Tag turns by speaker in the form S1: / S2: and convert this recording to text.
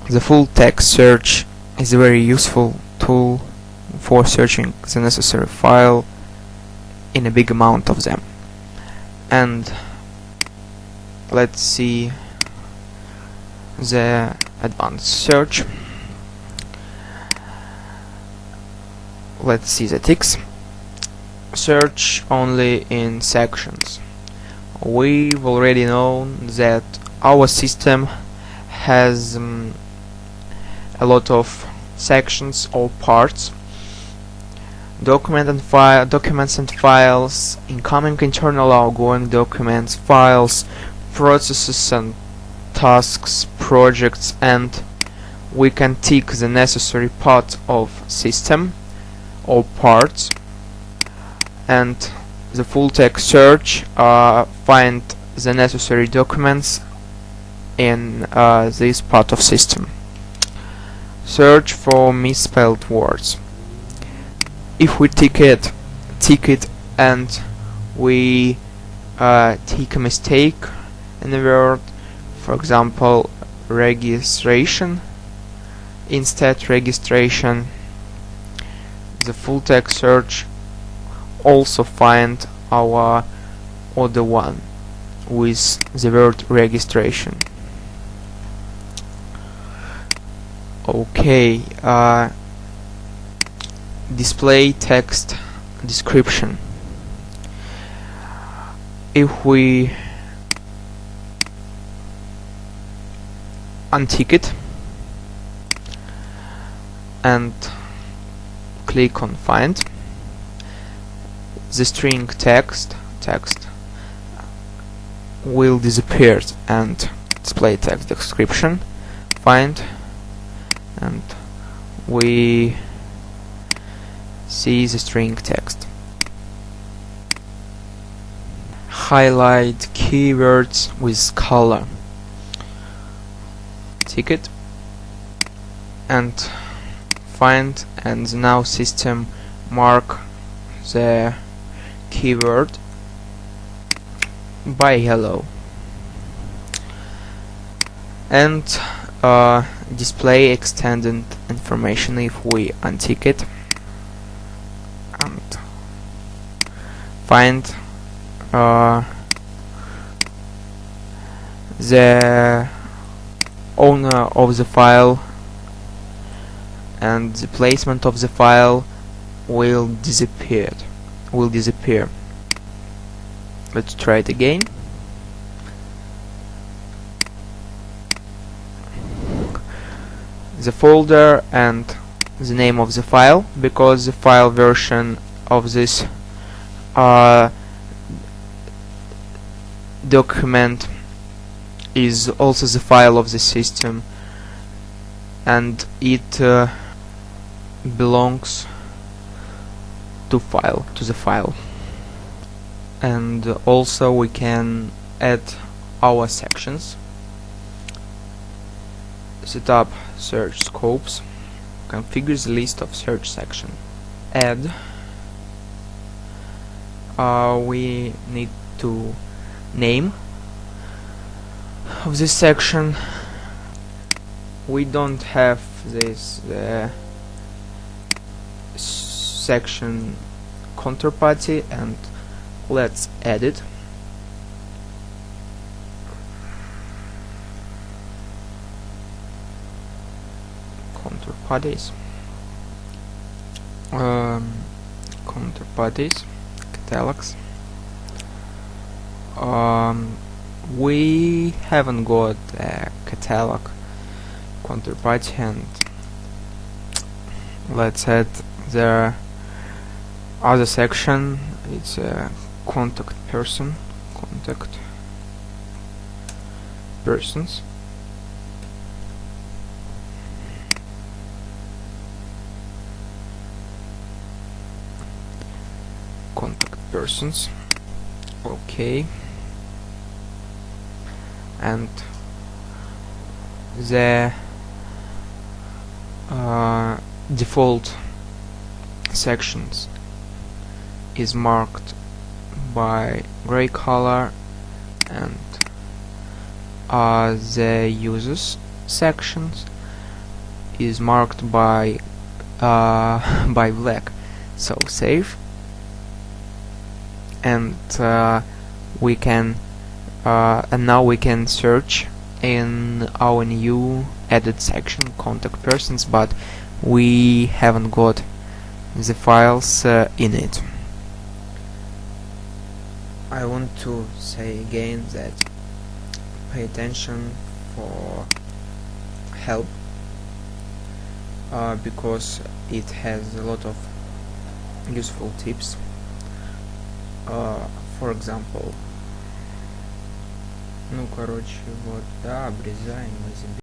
S1: The full text search is a very useful tool for searching the necessary file in a big amount of them. And let's see the advanced search. Let's see the ticks. Search only in sections. We've already known that our system has a lot of sections or parts: documents and files, incoming, internal, outgoing documents, files, processes and tasks, projects, and we can tick the necessary part of system or parts. And the full text search find the necessary documents in this part of system. Search for misspelled words. If we tick it and we tick a mistake in the word, for example registration instead registration, the full text search also find our other one with the word registration. Okay, display text description. If we untick it and click on find, the string text will disappear, and display text description find, and we see the string text. Highlight keywords with color. Tick it and find, and now system mark the keyword by yellow, and display extended information if we untick it and find the owner of the file, and the placement of the file will disappear. Let's try it again. The folder and the name of the file, because the file version of this document is also the file of the system, and it belongs to the file. And also we can add our sections. Set up search scopes. Configure the list of search section. Add. We need to name of this section. We don't have this section counterparty, and let's add it. Counterparties. Counterparties. Catalogs. We haven't got a catalog counterparty, and let's add the other section. It's a contact persons. Contact persons. Okay, and the default sections is marked by gray color, and the users sections is marked by by black, so save, and we can and now we can search in our new added section, contact persons, but we haven't got the files in it. I want to say again that pay attention for help, because it has a lot of useful tips. For example, ну короче, вот, да, обрезаем,